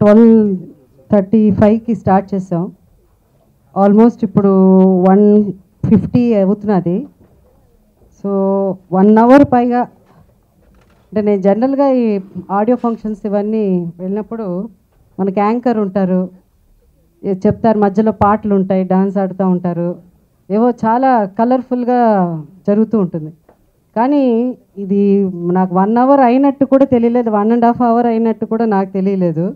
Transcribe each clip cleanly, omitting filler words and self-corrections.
12:35కి start చేసాం. Almost ఇప్పుడు 1:50 అవుతున్నది. సో 1 అవర్ పైగా అంటే నేను జనరల్గా ఈ ఆడియో ఫంక్షన్స్ ఇవన్నీ వెళ్ళినప్పుడు మనకి యాంకర్ ఉంటారు, చెప్తారు, మధ్యలో పాటలు ఉంటాయి, డాన్స్ ఆడుతూ ఉంటారు, ఏవో చాలా కలర్ఫుల్గా జరుగుతూ ఉంటుంది. కానీ ఇది నాకు 1 అవర్ అయినట్టు కూడా తెలియలేదు, 1.5 అవర్ అయినట్టు కూడా నాకు తెలియలేదు.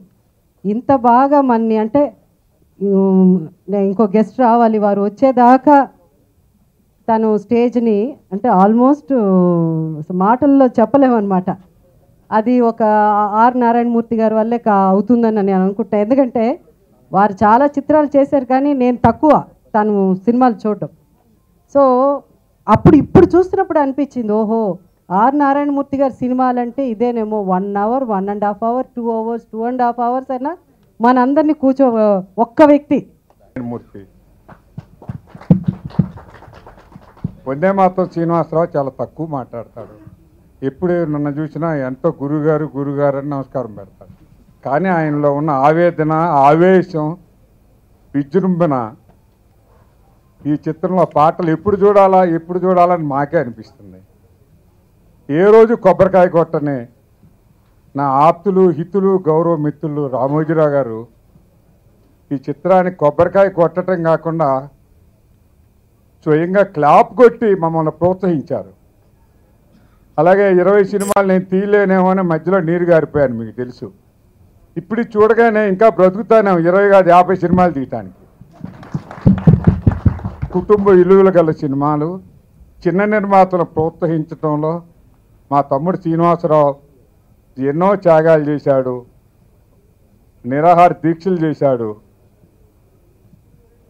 ఇంత బాగా మన్ని అంటే ఇంకో గెస్ట్ రావాలి, వారు వచ్చేదాకా తను స్టేజ్ని అంటే ఆల్మోస్ట్ మాటల్లో చెప్పలేమన్నమాట. అది ఒక ఆర్ నారాయణమూర్తి గారి వల్లే అవుతుందని నేను అనుకుంటున్నాను. ఎందుకంటే వారు చాలా చిత్రాలు చేశారు కానీ నేను తక్కువ తను సినిమాలు చూడడం. సో ఇప్పుడు చూస్తున్నప్పుడు అనిపించింది, ఓహో ఆర్ నారాయణమూర్తి గారి సినిమాలంటే ఇదేనేమో. 1 అవర్, 1.5 అవర్, 2 అవర్స్, 2.5 అవర్స్ అయినా మనందరినీ ఒక్క వ్యక్తి. వందే మాతరం శ్రీనివాసరావు చాలా తక్కువ మాట్లాడతాడు. ఎప్పుడు నన్ను చూసినా ఎంతో గురుగారు అని నమస్కారం పెడతాడు. కానీ ఆయనలో ఉన్న ఆవేదన, ఆవేశం, విజృంభణ ఈ చిత్రంలో పాటలు ఎప్పుడు చూడాలని మాకే అనిపిస్తుంది. ఏ రోజు కొబ్బరికాయ కొట్టనే నా ఆప్తులు, హితులు, గౌరవ మిత్రులు రామోజీరావు గారు ఈ చిత్రానికి కొబ్బరికాయ కొట్టడం కాకుండా స్వయంగా క్లాప్ కొట్టి మమ్మల్ని ప్రోత్సహించారు. అలాగే 20 సినిమాలు నేను తీయలేనేమో అని మధ్యలో నీరు గారిపోయాను, మీకు తెలుసు. ఇప్పుడు చూడగానే ఇంకా బ్రతుకుతానేమో 20 కాదు 50 సినిమాలు తీయటానికి. కుటుంబ విలువలు గల సినిమాలు, చిన్న నిర్మాతలను ప్రోత్సహించడంలో మా తమ్ముడు శ్రీనివాసరావు ఎన్నో త్యాగాలు చేశాడు, నిరాహార దీక్షలు చేశాడు.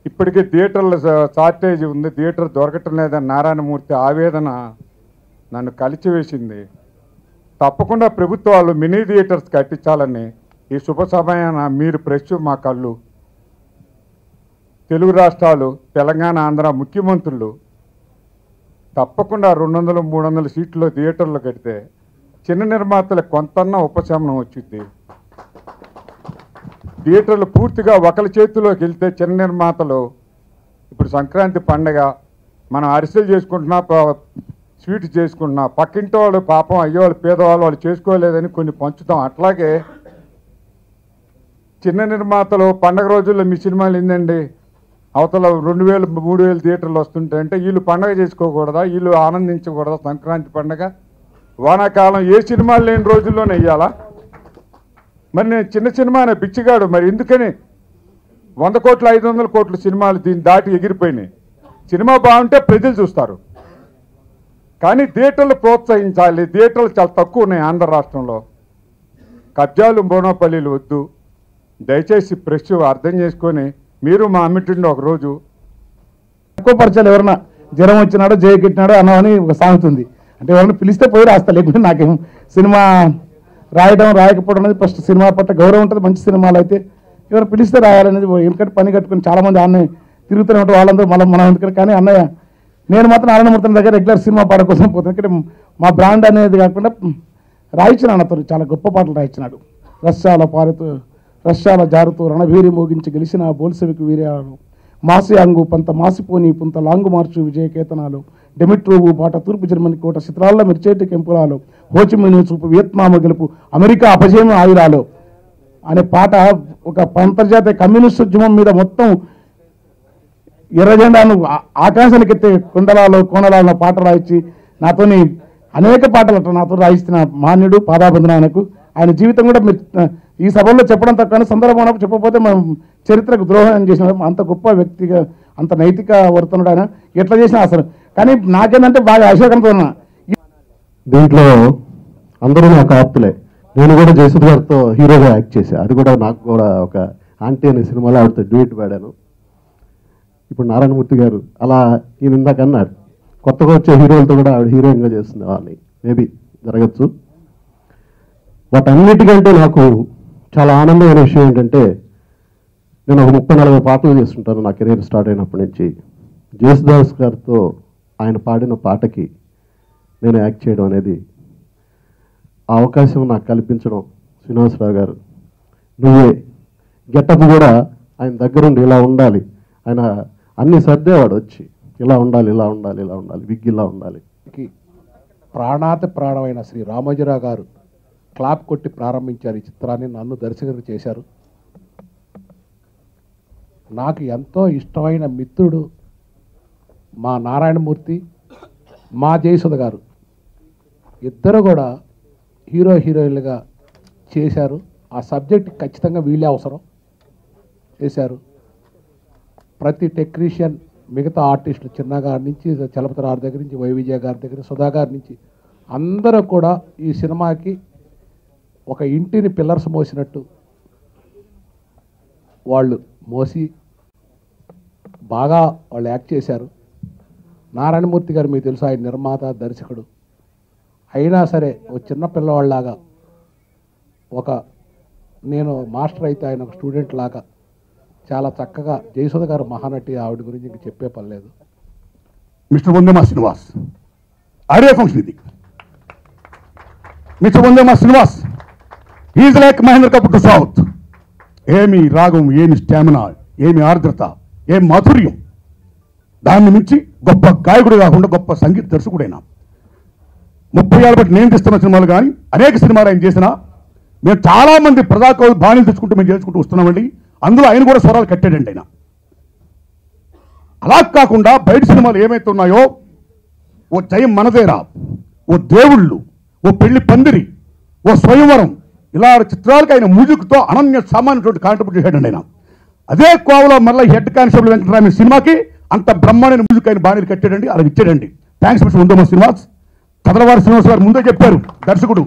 ఇప్పటికే థియేటర్ల షార్టేజ్ ఉంది, థియేటర్ దొరకటం లేదని నారాయణమూర్తి ఆవేదన నన్ను కలిచివేసింది. తప్పకుండా ప్రభుత్వాలు మినీ థియేటర్స్ కట్టించాలని ఈ శుభ సమయాన మీరు ప్రెస్ మా కళ్ళు, తెలుగు రాష్ట్రాలు, తెలంగాణ, ఆంధ్ర ముఖ్యమంత్రులు తప్పకుండా 200-300 సీట్లు థియేటర్లు కడితే చిన్న నిర్మాతలకు కొంతన్నా ఉపశమనం వచ్చింది. థియేటర్లు పూర్తిగా ఒకరి చేతిలోకి వెళ్తే చిన్న నిర్మాతలు ఇప్పుడు సంక్రాంతి పండగ మనం అరిసెలు చేసుకుంటున్నా, స్వీట్ చేసుకుంటున్నా, పక్కింటి వాళ్ళు పాపం అయ్యేవాళ్ళు పేదవాళ్ళు వాళ్ళు చేసుకోలేదని కొన్ని పంచుతాం. అట్లాగే చిన్న నిర్మాతలు పండగ రోజుల్లో మీ సినిమాలు ఏందండి అవతల 2000-3000 థియేటర్లు వస్తుంటాయంటే వీళ్ళు పండగ చేసుకోకూడదా, వీళ్ళు ఆనందించకూడదా? సంక్రాంతి పండగ వానాకాలం ఏ సినిమాలు లేని రోజుల్లోనే వెయ్యాలా? మరి నేను చిన్న సినిమానే పిచ్చిగాడు, మరి ఎందుకని 100 కోట్లు 500 కోట్లు సినిమాలు దీన్ని దాటి ఎగిరిపోయినాయి. సినిమా బాగుంటే ప్రజలు చూస్తారు, కానీ థియేటర్లు ప్రోత్సహించాలి. థియేటర్లు చాలా తక్కువ ఉన్నాయి ఆంధ్ర రాష్ట్రంలో. కబ్జాలు, మోనోపల్లీలు వద్దు. దయచేసి ప్రెస్ అర్థం చేసుకొని మీరు మా అమ్మిటిండి ఒకరోజు ఎక్కువ పరిచయాలు ఎవరన్నా జ్వరం వచ్చినాడో జయకెట్టినాడో అన్నామని ఒక సాగుతుంది. అంటే ఎవరైనా పిలిస్తే పోయి రాస్తా, లేకుంటే నాకేం సినిమా రాయడం రాయకపోవడం అనేది ఫస్ట్ సినిమా పట్ల గౌరవం ఉంటుంది. మంచి సినిమాలు అయితే ఎవరు పిలిస్తే రాయాలనేది ఎందుకంటే పని కట్టుకుని చాలామంది అన్నయ్య తిరుగుతూనే ఉంటారు, వాళ్ళందరూ మనం ఎందుకంటే. కానీ అన్నయ్య నేను మాత్రం నారాయణమూర్తి దగ్గర రెగ్యులర్ సినిమా పాట కోసం పోతాను. ఎందుకంటే మా బ్రాండ్ అనేది కాకుండా రాయించిన అన్నతో చాలా గొప్ప పాటలు రాయించినాడు. రష్యాల జారుతూ రణభీరి మోగించి గెలిచిన బోల్సెవికి వీర్యాలు, మాసి అంగు పంత మాసిపోని పుంత లాంగు మార్చు విజయ కేతనాలు, డెమిట్రోవు బాట తూర్పు జర్మనీ కోట చిత్రాల్లో మిర్చేటి కెంపురాలు, హోచిమిని చూపు వియత్నామ గెలుపు అమెరికా అపజయం ఆయురాలు అనే పాట ఒక అంతర్జాతీయ కమ్యూనిస్ట్ ఉద్యమం మీద మొత్తం ఎర్రజెండాను ఆకాశానికి ఎత్తే కుండలాలో కోణలాలో పాట రాయించి నాతోని అనేక పాటలు అట్లా నాతో రాయిస్తున్న మాన్యుడు పాదాబంధనాయనకు. ఆయన జీవితం కూడా మీరు ఈ సభల్లో చెప్పడం తక్కువ, సందర్భం చెప్పకపోతే మనం చరిత్రకు ద్రోహం చేసిన అంత గొప్ప వ్యక్తిగా అంత నైతిక వర్తనుడు ఆయన. ఎట్లా చేసినా అసలు కానీ నాకేంటంటే బాగా అశోకంతో ఉన్నా. దీంట్లో అందరూ నాకు ఆప్తులే. నేను కూడా జయసుధ్ గారితో హీరోగా యాక్ట్ చేశాను. అది కూడా నాకు కూడా ఒక ఆంటీ అనే సినిమాలో ఆవిడతో డ్యూట్ పాడాను. ఇప్పుడు నారాయణమూర్తి గారు అలా ఈయన ఇందాక అన్నాడు, కొత్తగా వచ్చే హీరోలతో కూడా ఆవిడ హీరోయిన్గా చేస్తుంది వాళ్ళని. మేబీ జరగచ్చు. వాటన్నిటికంటే నాకు చాలా ఆనందమైన విషయం ఏంటంటే, నేను ఒక 30-40 పాటలు చేస్తుంటాను నా కెరీర్ స్టార్ట్ అయినప్పటి నుంచి. జేసుదాస్ గారితో ఆయన పాడిన పాటకి నేను యాక్ట్ చేయడం అనేది, ఆ అవకాశం నాకు కల్పించడం శ్రీనివాసరావు గారు. నువ్వే గెటప్ కూడా ఆయన దగ్గరుండి ఇలా ఉండాలి, ఆయన అన్ని సర్దేవాడు వచ్చి ఇలా ఉండాలి, ఇలా ఉండాలి, ఇలా ఉండాలి, విగ్ ఇలా ఉండాలి. ప్రాణాతి ప్రాణమైన శ్రీ రామోజీరావు గారు క్లాప్ కొట్టి ప్రారంభించారు ఈ చిత్రాన్ని, నన్ను దర్శకుడు చేశారు. నాకు ఎంతో ఇష్టమైన మిత్రుడు మా నారాయణమూర్తి, మా జయసుధ గారు ఇద్దరు కూడా హీరోయిన్లుగా చేశారు. ఆ సబ్జెక్ట్ ఖచ్చితంగా వీళ్ళే అవసరం చేశారు. ప్రతి టెక్నీషియన్, మిగతా ఆర్టిస్టులు చిన్న గారి నుంచి చలపతి గారి దగ్గర నుంచి వైవిజయ గారి దగ్గర సుధా గారి నుంచి అందరూ కూడా ఈ సినిమాకి ఒక ఇంటిని పిల్లర్స్ మోసినట్టు వాళ్ళు మోసి బాగా వాళ్ళు యాక్ట్ చేశారు. నారాయణమూర్తి గారు మీకు తెలుసు, ఆయన నిర్మాత దర్శకుడు అయినా సరే ఒక చిన్న పిల్లవాళ్ళలాగా, ఒక నేను మాస్టర్ అయితే ఆయన ఒక స్టూడెంట్ లాగా చాలా చక్కగా జయసుధ గారు మహానటి, ఆవిడ గురించి ఇంక చెప్పే పని లేదు. Mr Vandema Srinivas audio function ఇది. Mr Vandema Srinivas is like Mahendra Kapoor to south. ఏమి రాగం, ఏమి స్టామినా, ఏమి ఆర్ద్రత, ఏం మాధుర్యం. దాన్ని మించి గొప్ప గాయకుడు కాకుండా గొప్ప సంగీత దర్శకుడైనా. 30 ఏళ్ళ బట్టి నేను తీస్తున్న సినిమాలు కానీ అనేక సినిమాలు ఆయన చేసినా మేము చాలామంది ప్రజాకవులు బాణీలు తెచ్చుకుంటూ మేము చేసుకుంటూ వస్తున్నామండి. అందులో ఆయన కూడా స్వరాలు కట్టాడండి ఆయన. అలా కాకుండా బయట సినిమాలు ఏమైతే ఉన్నాయో, ఓ జయం మనదేరా, ఓ దేవుళ్ళు, ఓ పెళ్లి పందిరి, ఓ స్వయంవరం, ఇలా చిత్రాలకు ఆయన మ్యూజిక్తో అనన్య సామాన్యటువంటి కాంట్రిబ్యూట్ చేశాడండి ఆయన. అదే కోవలో మళ్ళీ హెడ్ కానిస్టేబుల్ వెంకటరామ సినిమాకి అంత బ్రహ్మాండమైన మ్యూజిక్ ఆయన బాణీలు కట్టాడండి, అలా ఇచ్చాడండి. Thanks Mr Vandema Srinivas. కదలవారి శ్రీనివాస్ గారు ముందే చెప్పారు దర్శకుడు,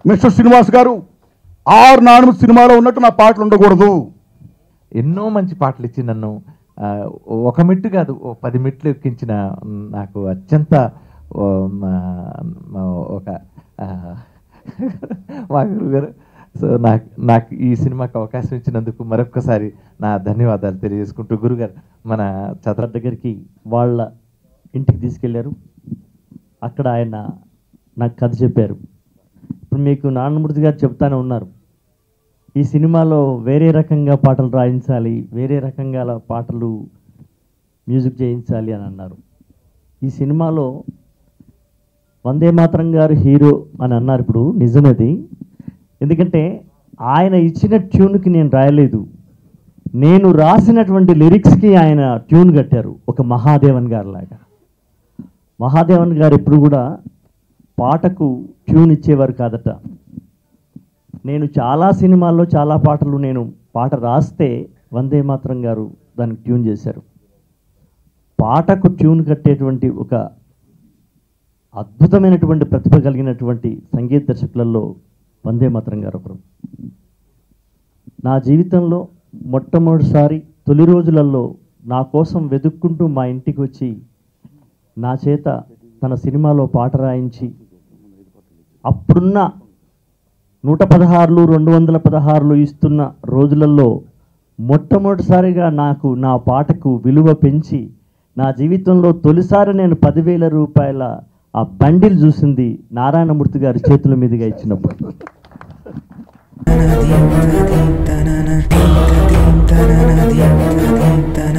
మిస్టర్ శ్రీనివాస్ గారు 6 సినిమాలో ఉన్నట్టు నా పాటలు ఉండకూడదు. ఎన్నో మంచి పాటలు ఇచ్చి నన్ను ఒక మెట్టు కాదు 10 మెట్లు ఎక్కించిన నాకు అత్యంత ఒక మా గురుగారు. సో నాకు ఈ సినిమాకి అవకాశం ఇచ్చినందుకు మరొక్కసారి నా ధన్యవాదాలు తెలియజేసుకుంటూ, గురుగారు మన చదర దగ్గరికి వాళ్ళ ఇంటికి తీసుకెళ్లారు. అక్కడ ఆయన నాకు కథ చెప్పారు. ఇప్పుడు మీకు నారాయణమూర్తి గారు చెప్తానే ఉన్నారు, ఈ సినిమాలో వేరే రకంగా పాటలు రాయించాలి, వేరే రకంగా పాటలు మ్యూజిక్ చేయించాలి అని అన్నారు. ఈ సినిమాలో వందే మాతరం గారు హీరో అని అన్నారు. ఇప్పుడు నిజమేది, ఎందుకంటే ఆయన ఇచ్చిన ట్యూన్కి నేను రాయలేదు, నేను రాసినటువంటి లిరిక్స్కి ఆయన ట్యూన్ కట్టారు. ఒక మహాదేవన్ గారు లాగా. మహాదేవన్ గారు ఎప్పుడు కూడా పాటకు ట్యూన్ ఇచ్చేవారు కాదట. నేను చాలా సినిమాల్లో చాలా పాటలు నేను పాట రాస్తే వందే మాతరం గారు దానికి ట్యూన్ చేశారు. పాటకు ట్యూన్ కట్టేటువంటి ఒక అద్భుతమైనటువంటి ప్రతిభ కలిగినటువంటి సంగీత దర్శకులలో వందే మాతరం గారు ఒకరు. నా జీవితంలో మొట్టమొదటిసారి తొలి రోజులలో నా కోసం వెతుక్కుంటూ మా ఇంటికి వచ్చి నా చేత తన సినిమాలో పాట రాయించి, అప్పుడున్న 116లు 216లు ఇస్తున్న రోజులలో మొట్టమొదటిసారిగా నాకు నా పాటకు విలువ పెంచి నా జీవితంలో తొలిసారి నేను 10,000 రూపాయల ఆ బండిల్ చూసింది నారాయణమూర్తి గారి చేతుల మీదుగా ఇచ్చినప్పుడు. తన